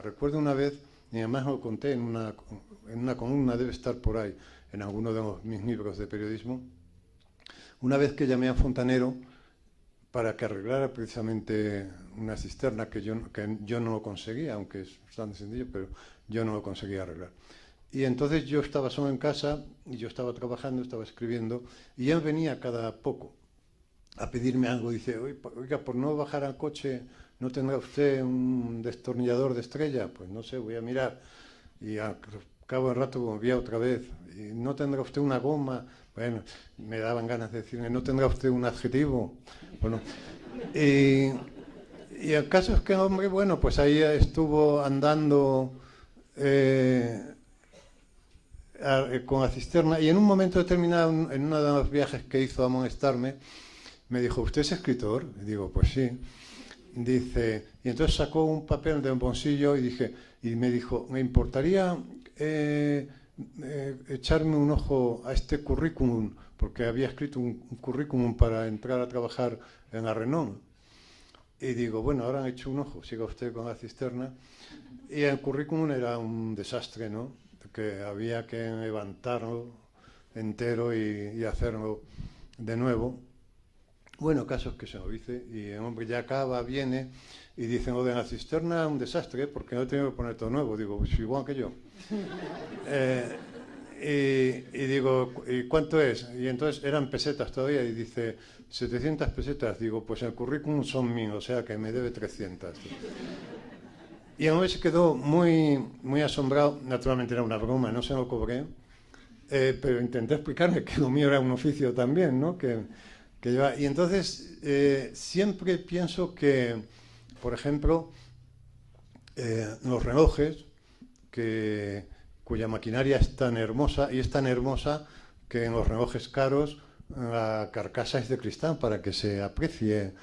Recuerdo una vez, y además lo conté en una columna, debe estar por ahí, en alguno de mis libros de periodismo, una vez que llamé a Fontanero para que arreglara precisamente una cisterna que yo no lo conseguía, aunque es bastante sencillo, pero yo no lo conseguía arreglar. Y entonces yo estaba solo en casa, y yo estaba trabajando, estaba escribiendo, y él venía cada poco a pedirme algo. Dice, oiga, por no bajar al coche, ¿no tendrá usted un destornillador de estrella? Pues no sé, voy a mirar. Y al cabo del rato volvía otra vez. ¿Y no tendrá usted una goma? Bueno, me daban ganas de decirle, ¿no tendrá usted un adjetivo? Bueno, y el caso es que el hombre, bueno, pues ahí estuvo andando con la cisterna, y en un momento determinado, en uno de los viajes que hizo a amonestarme, me dijo, ¿usted es escritor? Y digo, pues sí. Dice, y entonces sacó un papel del bolsillo y me dijo, ¿me importaría echarme un ojo a este currículum? Porque había escrito un currículum para entrar a trabajar en la Renault. Y digo, bueno, ahora han hecho un ojo, siga usted con la cisterna. Y el currículum era un desastre, ¿no? Que había que levantarlo entero y hacerlo de nuevo. Bueno, casos que se lo dice, y el hombre ya acaba, viene, y dice, lo de la cisterna un desastre, porque no he tenido que poner todo nuevo. Digo, pues igual que yo. Y digo, ¿y cuánto es? Y entonces eran pesetas todavía, y dice, 700 pesetas. Digo, pues el currículum son 1000, o sea que me debe 300. Y el hombre se quedó muy, muy asombrado. Naturalmente era una broma, no se lo cobré, pero intenté explicarme que lo mío era un oficio también, ¿no? Y entonces siempre pienso que, por ejemplo, los relojes, cuya maquinaria es tan hermosa, y es tan hermosa que en los relojes caros la carcasa es de cristal para que se aprecie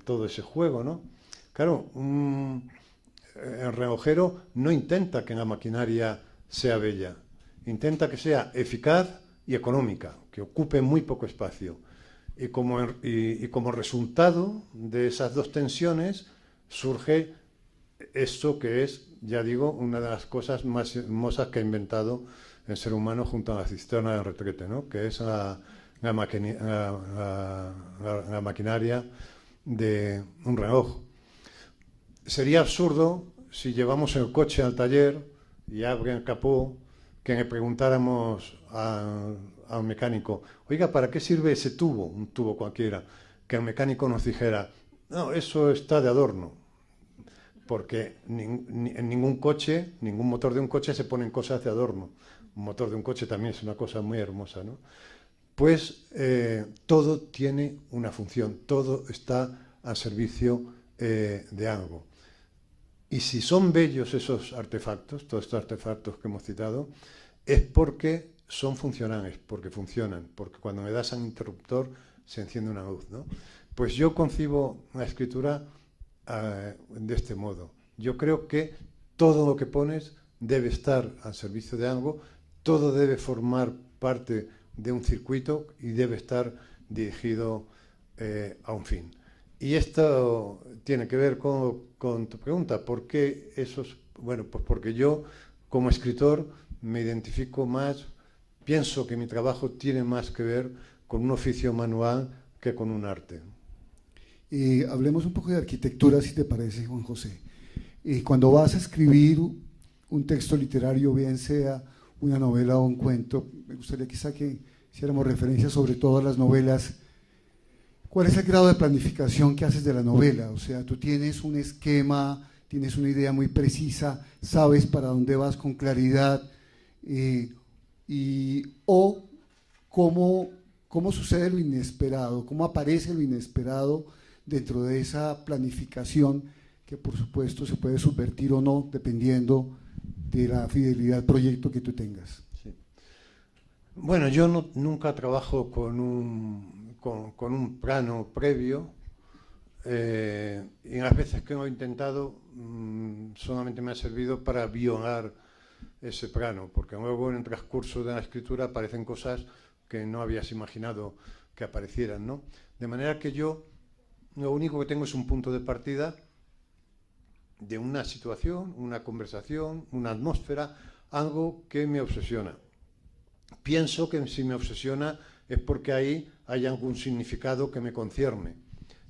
todo ese juego, ¿no? Claro, el relojero no intenta que la maquinaria sea bella, intenta que sea eficaz y económica, que ocupe muy poco espacio. Y como resultado de esas dos tensiones surge esto que es, ya digo, una de las cosas más hermosas que ha inventado el ser humano junto a la cisterna del retrete, ¿no? Que es la maquinaria de un reloj. Sería absurdo si llevamos el coche al taller y abren el capó que le preguntáramos al mecánico, oiga, ¿para qué sirve ese tubo? Un tubo cualquiera. Que el mecánico nos dijera, no, eso está de adorno. Porque en ningún coche, ningún motor de un coche se ponen cosas de adorno. Un motor de un coche también es una cosa muy hermosa, ¿no? Pues todo tiene una función, todo está al servicio de algo. Y si son bellos esos artefactos, todos estos artefactos que hemos citado, es porque son funcionales, porque funcionan, porque cuando le das a un interruptor se enciende una luz, ¿no? Pues yo concibo la escritura de este modo. Yo creo que todo lo que pones debe estar al servicio de algo, todo debe formar parte de un circuito y debe estar dirigido a un fin. Y esto tiene que ver con tu pregunta, ¿por qué esos? Bueno, pues porque yo como escritor me identifico más, pienso que mi trabajo tiene más que ver con un oficio manual que con un arte. Hablemos un poco de arquitectura, si te parece, Juan José. Cuando vas a escribir un texto literario, bien sea una novela o un cuento, me gustaría quizá que hiciéramos referencia sobre todo a las novelas. ¿Cuál es el grado de planificación que haces de la novela? O sea, tú tienes un esquema, tienes una idea muy precisa, sabes para dónde vas con claridad, o cómo sucede lo inesperado, cómo aparece lo inesperado dentro de esa planificación que por supuesto se puede subvertir o no dependiendo de la fidelidad al proyecto que tú tengas. Sí. Bueno, yo nunca trabajo con un plano previo, y las veces que lo he intentado solamente me ha servido para violar ese plano, porque luego en el transcurso de la escritura aparecen cosas que no habías imaginado que aparecieran, ¿no? De manera que yo lo único que tengo es un punto de partida de una situación, una conversación, una atmósfera, algo que me obsesiona. Pienso que si me obsesiona es porque ahí hay algún significado que me concierne.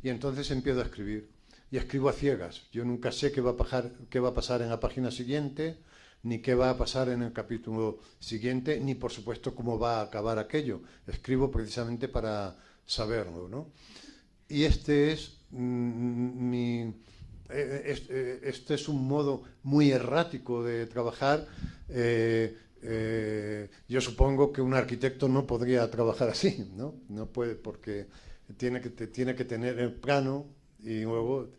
Y entonces empiezo a escribir. Y escribo a ciegas. Yo nunca sé qué va a pasar en la página siguiente, ni qué va a pasar en el capítulo siguiente, ni por supuesto cómo va a acabar aquello. Escribo precisamente para saberlo, ¿no? Y este es este es un modo muy errático de trabajar. Yo supongo que un arquitecto no podría trabajar así, ¿no? No puede, porque tiene que tener el plano y luego...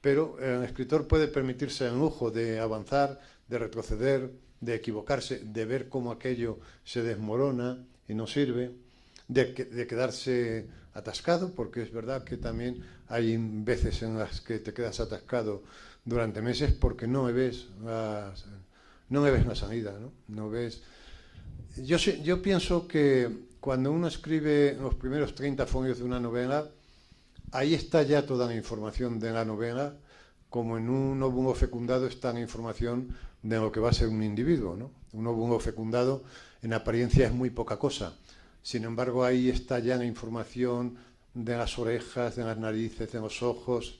Pero el escritor puede permitirse el lujo de avanzar, de retroceder, de equivocarse, de ver cómo aquello se desmorona y no sirve, de quedarse atascado, porque es verdad que también hay veces en las que te quedas atascado durante meses porque no ves la salida, ¿no? No ves... Yo pienso que cuando uno escribe los primeros 30 folios de una novela, ahí está ya toda la información de la novela, como en un óvulo fecundado está la información de lo que va a ser un individuo, ¿no? Un óvulo fecundado en apariencia es muy poca cosa. Sin embargo, ahí está ya la información de las orejas, de las narices, de los ojos.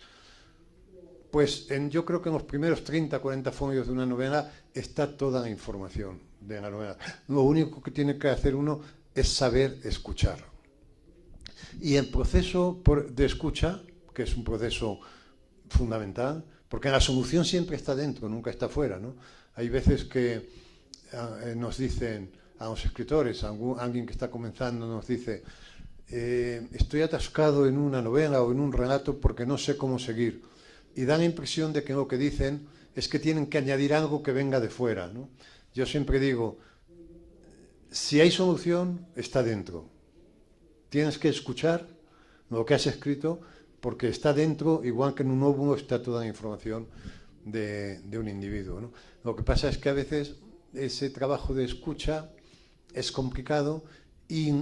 Pues yo creo que en los primeros 30, 40 folios de una novela está toda la información de la novela. Lo único que tiene que hacer uno es saber escuchar. Y el proceso de escucha, que es un proceso fundamental, porque la solución siempre está dentro, nunca está fuera, ¿no? Hay veces que nos dicen a los escritores, alguien que está comenzando nos dice, estoy atascado en una novela o en un relato porque no sé cómo seguir. Y da la impresión de que lo que dicen es que tienen que añadir algo que venga de fuera, ¿no? Yo siempre digo, si hay solución, está dentro. Tienes que escuchar lo que has escrito porque está dentro, igual que en un óvulo está toda la información de un individuo, ¿no? Lo que pasa es que a veces ese trabajo de escucha es complicado y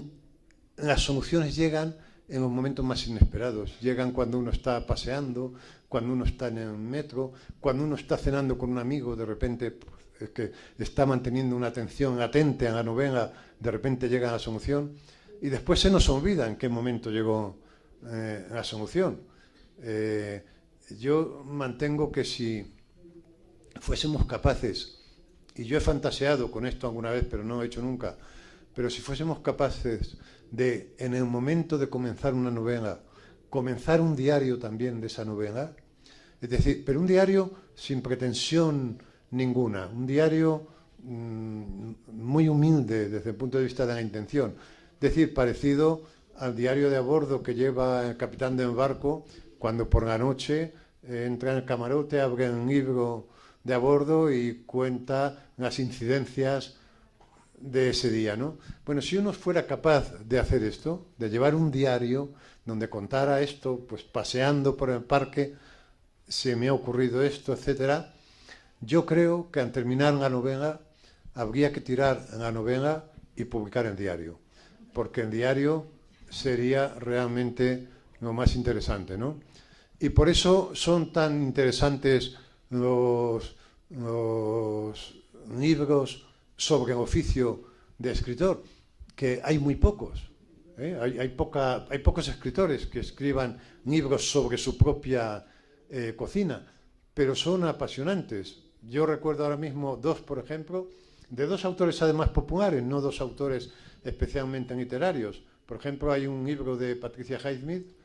las soluciones llegan en los momentos más inesperados. Llegan cuando uno está paseando, cuando uno está en el metro, cuando uno está cenando con un amigo, de repente es que está manteniendo una atención latente a la novela, de repente llega la solución y después se nos olvida en qué momento llegó la solución. Yo mantengo que si fuésemos capaces, y yo he fantaseado con esto alguna vez, pero no lo he hecho nunca, pero si fuésemos capaces de, en el momento de comenzar una novela, comenzar un diario también de esa novela, es decir, pero un diario sin pretensión ninguna, un diario muy humilde desde el punto de vista de la intención, es decir, parecido al diario de a bordo que lleva el capitán del barco cuando por la noche entra en el camarote, abre un libro de a bordo y cuenta las incidencias de ese día, ¿no? Bueno, si uno fuera capaz de hacer esto, de llevar un diario donde contara esto, pues paseando por el parque, se me ha ocurrido esto, etcétera, yo creo que al terminar la novela habría que tirar la novela y publicar el diario, porque el diario sería realmente lo más interesante, ¿no? Y por eso son tan interesantes los libros sobre el oficio de escritor, que hay muy pocos. Hay pocos escritores que escriban libros sobre su propia cocina, pero son apasionantes. Yo recuerdo ahora mismo dos, por ejemplo, de dos autores además populares, no dos autores especialmente literarios. Por ejemplo, hay un libro de Patricia Highsmith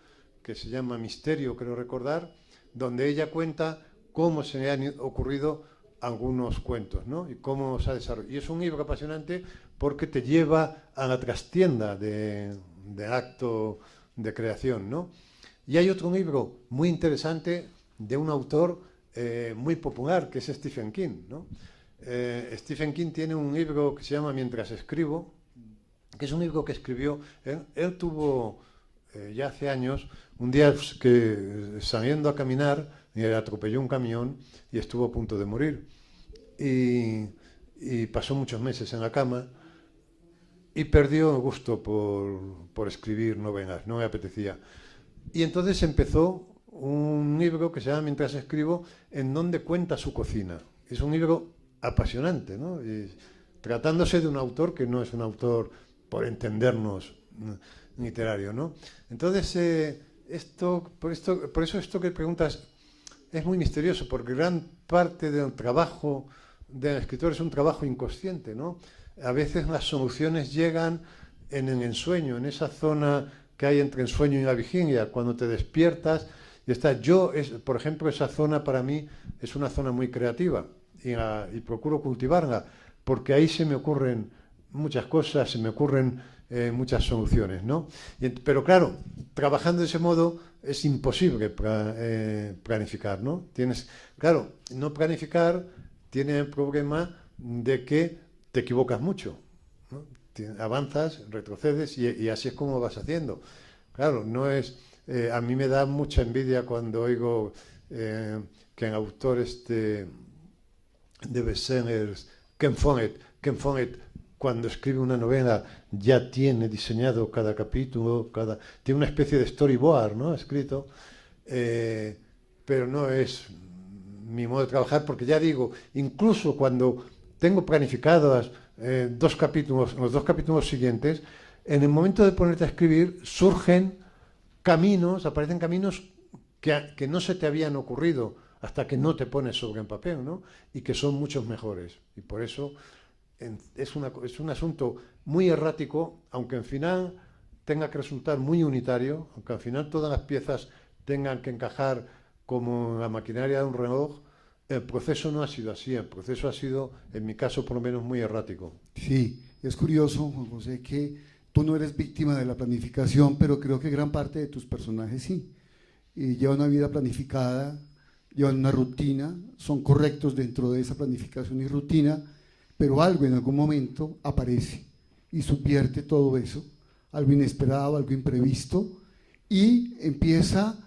que se llama Misterio, creo recordar, donde ella cuenta cómo se le han ocurrido algunos cuentos, ¿no? Y cómo se ha desarrollado. Y es un libro apasionante porque te lleva a la trastienda del acto de creación, ¿no? Y hay otro libro muy interesante de un autor muy popular, que es Stephen King, ¿no? Stephen King tiene un libro que se llama Mientras escribo, que es un libro que escribió. Él tuvo ya hace años, un día que saliendo a caminar, le atropelló un camión y estuvo a punto de morir. Y pasó muchos meses en la cama y perdió el gusto por escribir novelas, no me apetecía. Y entonces empezó un libro que se llama Mientras escribo, en donde cuenta su cocina. Es un libro apasionante, ¿no? Y tratándose de un autor que no es un autor, por entendernos, literario, ¿no? Entonces, por eso esto que preguntas es muy misterioso, porque gran parte del trabajo del escritor es un trabajo inconsciente, ¿no? A veces las soluciones llegan en el ensueño, en esa zona que hay entre el sueño y la vigilia, cuando te despiertas y estás. Por ejemplo, esa zona para mí es una zona muy creativa y procuro cultivarla, porque ahí se me ocurren muchas cosas, se me ocurren muchas soluciones, ¿no? Pero claro, trabajando de ese modo es imposible planificar, ¿no? Claro, no planificar tiene el problema de que te equivocas mucho, ¿no? Avanzas, retrocedes y así es como vas haciendo. Claro, no es... a mí me da mucha envidia cuando oigo que el autor de bestsellers, Ken Follett, cuando escribe una novela ya tiene diseñado cada capítulo, tiene una especie de storyboard, ¿no? Escrito, pero no es mi modo de trabajar, porque ya digo, incluso cuando tengo planificados los dos capítulos siguientes, en el momento de ponerte a escribir aparecen caminos que no se te habían ocurrido hasta que no te pones sobre el papel, ¿no? Y que son muchos mejores. Y por eso es un asunto muy errático, aunque al final tenga que resultar muy unitario, aunque al final todas las piezas tengan que encajar como la maquinaria de un reloj. El proceso no ha sido así, el proceso ha sido, en mi caso por lo menos, muy errático. Sí, es curioso, Juan José, que tú no eres víctima de la planificación, pero creo que gran parte de tus personajes sí. Llevan una vida planificada, llevan una rutina, son correctos dentro de esa planificación y rutina, pero algo en algún momento aparece y subvierte todo eso, algo inesperado, algo imprevisto, y empieza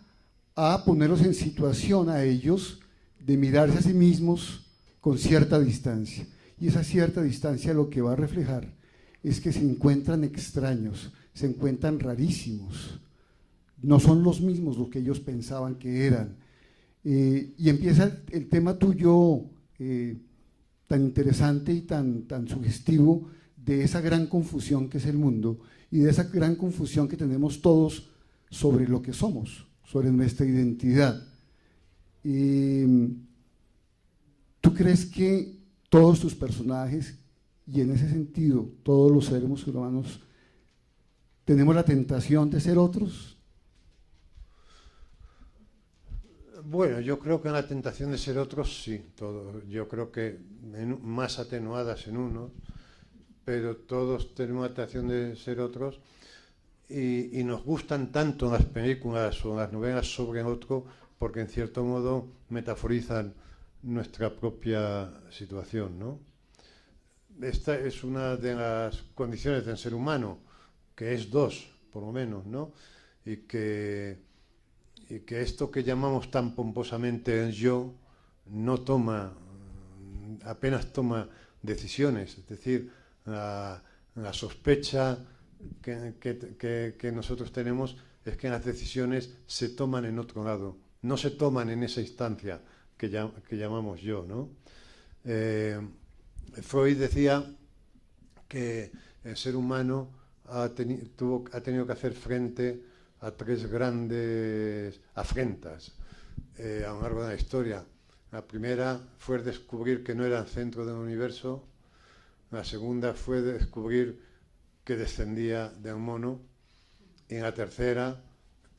a ponerlos en situación a ellos de mirarse a sí mismos con cierta distancia. Y esa cierta distancia lo que va a reflejar es que se encuentran extraños, se encuentran rarísimos, no son los mismos los que ellos pensaban que eran. Y empieza el tema tuyo tan interesante y tan sugestivo de esa gran confusión que es el mundo y de esa gran confusión que tenemos todos sobre lo que somos, sobre nuestra identidad. ¿Tú crees que todos tus personajes, y en ese sentido todos los seres humanos, tenemos la tentación de ser otros? Bueno, yo creo que la tentación de ser otros, sí, yo creo que más atenuadas en unos, pero todos tenemos la tentación de ser otros y nos gustan tanto las películas o las novelas sobre el otro porque en cierto modo metaforizan nuestra propia situación, ¿no? Esta es una de las condiciones del ser humano, que es dos, por lo menos, ¿no? Y que esto que llamamos tan pomposamente el yo apenas toma decisiones, es decir, la sospecha que nosotros tenemos es que las decisiones se toman en otro lado, no se toman en esa instancia que llamamos yo, ¿no? Freud decía que el ser humano ha tenido que hacer frente a tres grandes afrentas a lo largo de la historia. La primera fue descubrir que no era el centro del universo, la segunda fue descubrir que descendía del mono, y la tercera,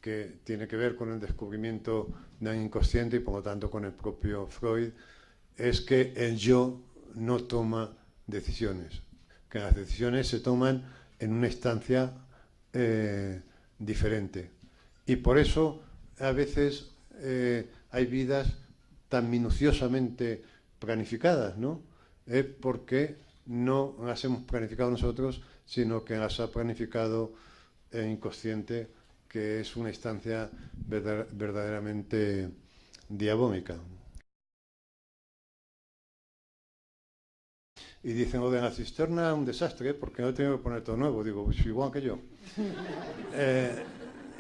que tiene que ver con el descubrimiento del inconsciente y por lo tanto con el propio Freud, es que el yo no toma decisiones, que las decisiones se toman en una instancia diferente. Y por eso a veces hay vidas tan minuciosamente planificadas, ¿no? Porque no las hemos planificado nosotros, sino que las ha planificado el inconsciente, que es una instancia verdaderamente diabólica. Y dicen, lo de la cisterna es un desastre, porque no he tenido que poner todo nuevo. Digo, pues igual que yo.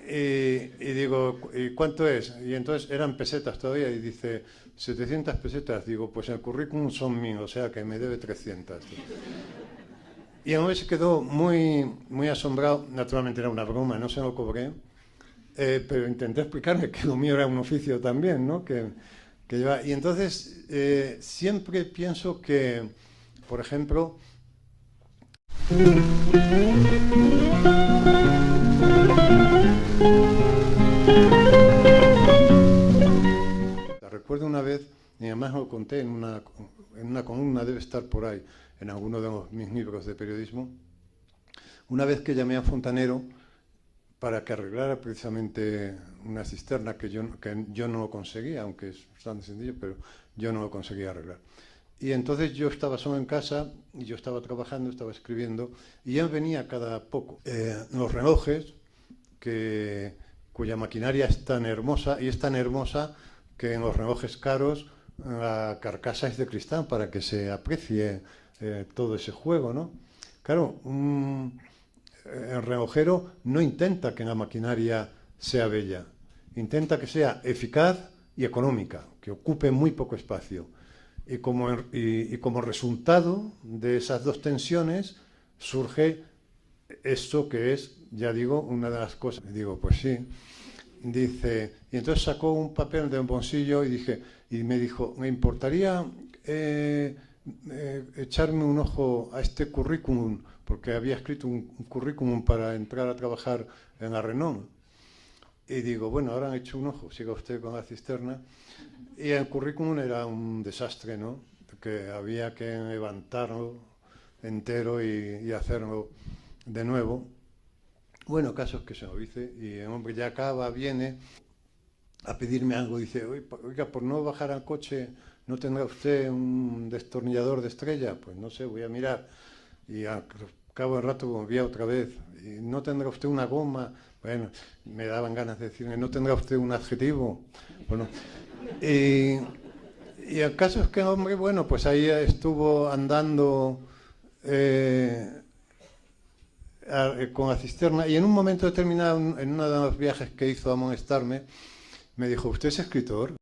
Y digo, ¿y cuánto es? Y entonces eran pesetas todavía, y dice, 700 pesetas. Digo, pues el currículum son míos, o sea que me debe 300. Y el hombre se quedó muy, muy asombrado. Naturalmente era una broma, no se lo cobré, pero intenté explicarle que lo mío era un oficio también, ¿no? Que lleva. Y entonces siempre pienso que, por ejemplo, recuerdo una vez, y además lo conté en una columna, debe estar por ahí, en alguno de mis libros de periodismo, una vez que llamé a Fontanero para que arreglara precisamente una cisterna que yo no lo conseguía, aunque es bastante sencillo, pero yo no lo conseguía arreglar. Y entonces yo estaba solo en casa, y yo estaba trabajando, estaba escribiendo, y él venía cada poco. Los relojes, cuya maquinaria es tan hermosa, y es tan hermosa que en los relojes caros la carcasa es de cristal para que se aprecie todo ese juego, ¿no? Claro, el relojero no intenta que la maquinaria sea bella, intenta que sea eficaz y económica, que ocupe muy poco espacio. Y como resultado de esas dos tensiones surge esto que es, ya digo, una de las cosas. Y digo, pues sí. Dice, y entonces sacó un papel de un bolsillo y me dijo, ¿me importaría echarme un ojo a este currículum? Porque había escrito un currículum para entrar a trabajar en la Renault. Y digo, bueno, ahora han hecho un ojo, siga usted con la cisterna. Y el currículum era un desastre, ¿no? Que había que levantarlo entero y hacerlo de nuevo. Bueno, casos que se lo hice, y el hombre ya acaba, viene a pedirme algo, dice, oiga, por no bajar al coche, ¿no tendrá usted un destornillador de estrella? Pues no sé, voy a mirar. Y al cabo del rato volvía otra vez, y ¿no tendrá usted una goma? Bueno, me daban ganas de decirle, ¿no tendrá usted un adjetivo? Bueno, y el caso es que el hombre, bueno, pues ahí estuvo andando con la cisterna, y en un momento determinado, en uno de los viajes que hizo a amonestarme, me dijo, ¿usted es escritor?